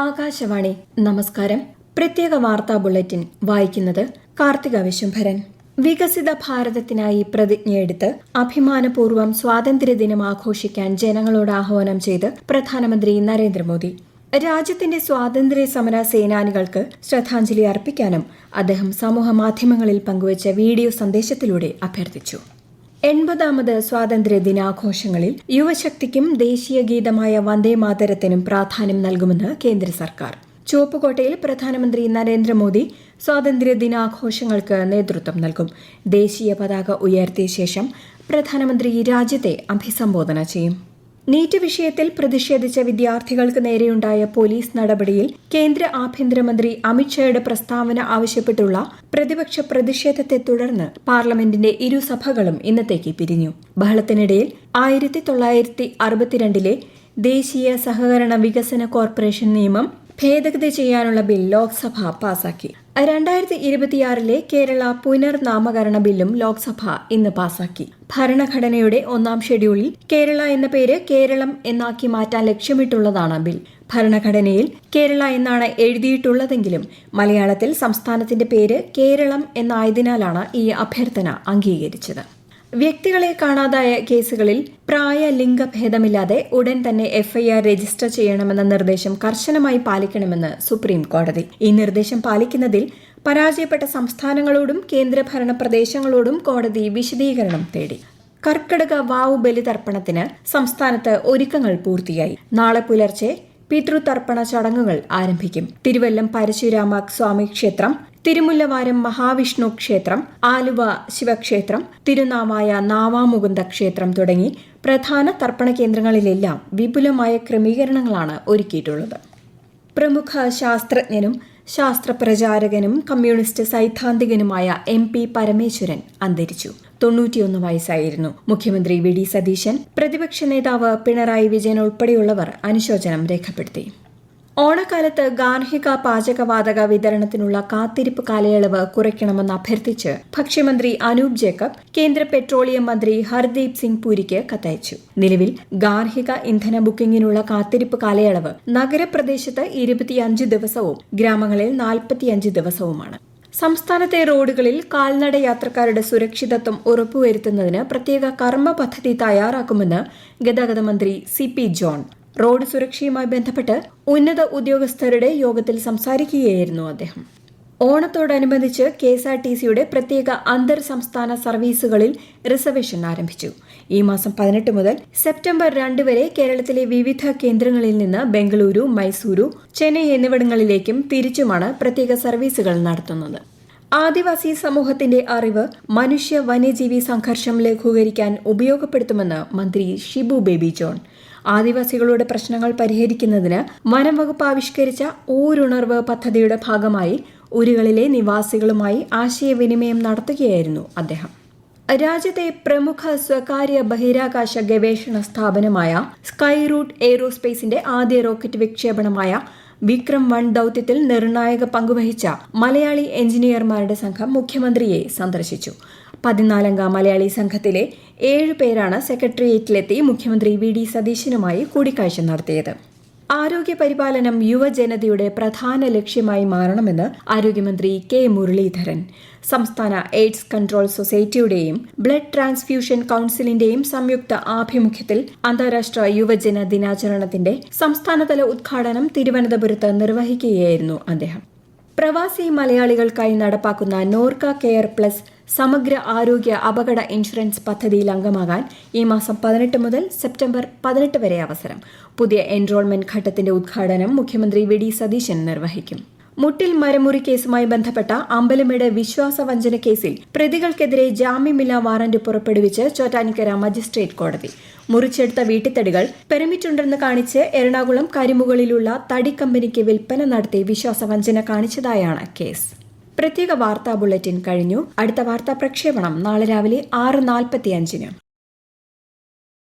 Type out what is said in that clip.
ആകാശവാണി നമസ്കാരം. പ്രത്യേക വാർത്താ ബുള്ളറ്റിൻ വായിക്കുന്നത് കാർത്തിക വിശംഭരൻ. വികസിത ഭാരതത്തിനായി പ്രതിജ്ഞയെടുത്ത് അഭിമാനപൂർവ്വം സ്വാതന്ത്ര്യദിനം ആഘോഷിക്കാൻ ജനങ്ങളോട് ആഹ്വാനം ചെയ്ത് പ്രധാനമന്ത്രി നരേന്ദ്രമോദി. രാജ്യത്തിന്റെ സ്വാതന്ത്ര്യ സമര സേനാനികൾക്ക് ശ്രദ്ധാഞ്ജലി അർപ്പിക്കാനും അദ്ദേഹം സമൂഹമാധ്യമങ്ങളിൽ പങ്കുവച്ച വീഡിയോ സന്ദേശത്തിലൂടെ അഭ്യർത്ഥിച്ചു. 80ാമത് സ്വാതന്ത്ര്യ ദിനാഘോഷങ്ങളിൽ യുവശക്തിക്കും ദേശീയ ഗീതമായ വന്ദേമാതരത്തിനും പ്രാധാന്യം നൽകുമെന്ന് കേന്ദ്ര സർക്കാർ. ചുവപ്പുകോട്ടയിൽ പ്രധാനമന്ത്രി നരേന്ദ്രമോദി സ്വാതന്ത്ര്യ ദിനാഘോഷങ്ങൾക്ക് നേതൃത്വം നൽകും. ദേശീയ പതാക ഉയർത്തിയ ശേഷം പ്രധാനമന്ത്രി രാജ്യത്തെ അഭിസംബോധന ചെയ്യും. നീറ്റ് വിഷയത്തിൽ പ്രതിഷേധിച്ച വിദ്യാർത്ഥികൾക്ക് നേരെയുണ്ടായ പോലീസ് നടപടിയിൽ കേന്ദ്ര ആഭ്യന്തരമന്ത്രി അമിത്ഷായുടെ പ്രസ്താവന ആവശ്യപ്പെട്ടുള്ള പ്രതിപക്ഷ പ്രതിഷേധത്തെ തുടർന്ന് പാർലമെന്റിന്റെ ഇരുസഭകളും ഇന്നത്തേക്ക് പിരിഞ്ഞു. ബഹളത്തിനിടയിൽ 1962 ദേശീയ സഹകരണ വികസന കോർപ്പറേഷൻ നിയമം ഭേദഗതി ചെയ്യാനുള്ള ബിൽ ലോക്സഭ പാസാക്കി. 2026 കേരള പുനർനാമകരണ ബില്ലും ലോക്സഭ ഇന്ന് പാസാക്കി. ഭരണഘടനയുടെ 1ാം ഷെഡ്യൂളിൽ കേരള എന്ന പേര് കേരളം എന്നാക്കി മാറ്റാൻ ലക്ഷ്യമിട്ടുള്ളതാണ് ബിൽ. ഭരണഘടനയിൽ കേരള എന്നാണ് എഴുതിയിട്ടുള്ളതെങ്കിലും മലയാളത്തിൽ സംസ്ഥാനത്തിന്റെ പേര് കേരളം എന്നായതിനാലാണ് ഈ അഭ്യർത്ഥന അംഗീകരിച്ചത്. വ്യക്തികളെ കാണാതായ കേസുകളിൽ പ്രായ ലിംഗഭേദമില്ലാതെ ഉടൻ തന്നെ എഫ്ഐആർ രജിസ്റ്റർ ചെയ്യണമെന്ന നിർദ്ദേശം കർശനമായി പാലിക്കണമെന്ന് സുപ്രീം കോടതി. ഈ നിർദ്ദേശം പാലിക്കുന്നതിൽ പരാജയപ്പെട്ട സംസ്ഥാനങ്ങളോടും കേന്ദ്രഭരണ പ്രദേശങ്ങളോടും കോടതി വിശദീകരണം തേടി. കർക്കിടക വാവു ബലിതർപ്പണത്തിന് സംസ്ഥാനത്ത് ഒരുക്കങ്ങൾ പൂർത്തിയായി. നാളെ പുലർച്ചെ പിതൃതർപ്പണ ചടങ്ങുകൾ ആരംഭിക്കും. തിരുവല്ലം പരശുരാമ സ്വാമി ക്ഷേത്രം, തിരുമുല്ലവാരം മഹാവിഷ്ണു ക്ഷേത്രം, ആലുവ ശിവക്ഷേത്രം, തിരുനാവായ നാവാമുകുന്ദ ക്ഷേത്രം തുടങ്ങി പ്രധാന തർപ്പണ കേന്ദ്രങ്ങളിലെല്ലാം വിപുലമായ ക്രമീകരണങ്ങളാണ് ഒരുക്കിയിട്ടുള്ളത്. പ്രമുഖ ശാസ്ത്രജ്ഞനും ശാസ്ത്രപ്രചാരകനും കമ്മ്യൂണിസ്റ്റ് സൈദ്ധാന്തികനുമായ MP പരമേശ്വരൻ അന്തരിച്ചു. 91 വയസ്സായിരുന്നു. മുഖ്യമന്ത്രി വി ഡി സതീശൻ, പ്രതിപക്ഷ നേതാവ് പിണറായി വിജയൻ ഉൾപ്പെടെയുള്ളവർ അനുശോചനം രേഖപ്പെടുത്തി. ഓണക്കാലത്ത് ഗാർഹിക പാചകവാതക വിതരണത്തിനുള്ള കാത്തിരിപ്പ് കാലയളവ് കുറയ്ക്കണമെന്ന് അഭ്യർത്ഥിച്ച് ഭക്ഷ്യമന്ത്രി അനൂപ് ജേക്കബ് കേന്ദ്ര പെട്രോളിയം മന്ത്രി ഹർദീപ് സിംഗ് പുരിക്ക് കത്തയച്ചു. നിലവിൽ ഗാർഹിക ഇന്ധന ബുക്കിംഗിനുള്ള കാത്തിരിപ്പ് കാലയളവ് നഗരപ്രദേശത്ത് 25 ദിവസവും ഗ്രാമങ്ങളിൽ 45 ദിവസവുമാണ്. സംസ്ഥാനത്തെ റോഡുകളിൽ കാൽനട യാത്രക്കാരുടെ സുരക്ഷിതത്വം ഉറപ്പുവരുത്തുന്നതിന് പ്രത്യേക കർമ്മ പദ്ധതി തയ്യാറാക്കുമെന്ന് ഗതാഗത മന്ത്രി CP ജോൺ. റോഡ് സുരക്ഷയുമായി ബന്ധപ്പെട്ട് ഉന്നത ഉദ്യോഗസ്ഥരുടെ യോഗത്തിൽ സംസാരിക്കുകയായിരുന്നു അദ്ദേഹം. ഓണത്തോടനുബന്ധിച്ച് KSRTCയുടെ പ്രത്യേക അന്തർ സംസ്ഥാന സർവീസുകളിൽ റിസർവേഷൻ ആരംഭിച്ചു. ഈ മാസം 18 മുതൽ സെപ്റ്റംബർ 2 വരെ കേരളത്തിലെ വിവിധ കേന്ദ്രങ്ങളിൽ നിന്ന് ബംഗളൂരു, മൈസൂരു, ചെന്നൈ എന്നിവിടങ്ങളിലേക്കും തിരിച്ചുമാണ് പ്രത്യേക സർവീസുകൾ നടത്തുന്നത്. ആദിവാസി സമൂഹത്തിന്റെ അറിവ് മനുഷ്യ വന്യജീവി സംഘർഷം ലഘൂകരിക്കാൻ ഉപയോഗപ്പെടുത്തുമെന്ന് മന്ത്രി ഷിബു ബേബി ജോൺ. ആദിവാസികളുടെ പ്രശ്നങ്ങൾ പരിഹരിക്കുന്നതിന് വനം വകുപ്പ് ആവിഷ്കരിച്ച ഊരുണർവ് പദ്ധതിയുടെ ഭാഗമായി ഊരുകളിലെ നിവാസികളുമായി ആശയവിനിമയം നടത്തുകയായിരുന്നു അദ്ദേഹം. രാജ്യത്തെ പ്രമുഖ സ്വകാര്യ ബഹിരാകാശ ഗവേഷണ സ്ഥാപനമായ സ്കൈ റൂട്ട് എയ്റോസ്പേസിന്റെ ആദ്യ റോക്കറ്റ് വിക്ഷേപണമായ വിക്രം 1 ദൌത്യത്തിൽ നിർണായക പങ്കുവഹിച്ച മലയാളി എഞ്ചിനീയർമാരുടെ സംഘം മുഖ്യമന്ത്രിയെ സന്ദർശിച്ചു. 14-അംഗ മലയാളി സംഘത്തിലെ 7 പേരാണ് സെക്രട്ടേറിയറ്റിലെത്തി മുഖ്യമന്ത്രി വി ഡി സതീശനുമായി കൂടിക്കാഴ്ച നടത്തിയത്. ആരോഗ്യപരിപാലനം യുവജനതയുടെ പ്രധാന ലക്ഷ്യമായി മാറണമെന്ന് ആരോഗ്യമന്ത്രി K മുരളീധരൻ. സംസ്ഥാന എയ്ഡ്സ് കൺട്രോൾ സൊസൈറ്റിയുടെയും ബ്ലഡ് ട്രാൻസ്ഫ്യൂഷൻ കൌൺസിലിന്റെയും സംയുക്ത ആഭിമുഖ്യത്തിൽ അന്താരാഷ്ട്ര യുവജന ദിനാചരണത്തിന്റെ സംസ്ഥാനതല ഉദ്ഘാടനം തിരുവനന്തപുരത്ത് നിർവഹിക്കുകയായിരുന്നു അദ്ദേഹം. പ്രവാസി മലയാളികൾക്കായി നടപ്പാക്കുന്ന നോർക്ക കെയർ പ്ലസ് സമഗ്ര ആരോഗ്യ അപകട ഇൻഷുറൻസ് പദ്ധതിയിൽ അംഗമാകാൻ ഈ മാസം 18 മുതൽ സെപ്റ്റംബർ 18 വരെ അവസരം. പുതിയ എൻറോൾമെന്റ് ഘട്ടത്തിന്റെ ഉദ്ഘാടനം മുഖ്യമന്ത്രി വി ഡി സതീശൻ നിർവഹിക്കും. മുട്ടിൽ മരമുറി കേസുമായി ബന്ധപ്പെട്ട അമ്പലമേട് വിശ്വാസവഞ്ചന കേസിൽ പ്രതികൾക്കെതിരെ ജാമ്യമില്ലാ വാറന്റ് പുറപ്പെടുവിച്ച് ചോറ്റാനിക്കര മജിസ്ട്രേറ്റ് കോടതി. മുറിച്ചെടുത്ത വീട്ടുതടികൾ പെർമിറ്റുണ്ടെന്ന് കാണിച്ച് എറണാകുളം കരിമുകളിലുള്ള തടി കമ്പനിക്ക് വിൽപ്പന നടത്തി വിശ്വാസവഞ്ചന കാണിച്ചതായാണ് കേസ്. പ്രത്യേക വാർത്താ ബുള്ളറ്റിൻ കഴിഞ്ഞു. അടുത്ത വാർത്താ പ്രക്ഷേപണം നാളെ രാവിലെ 6:45.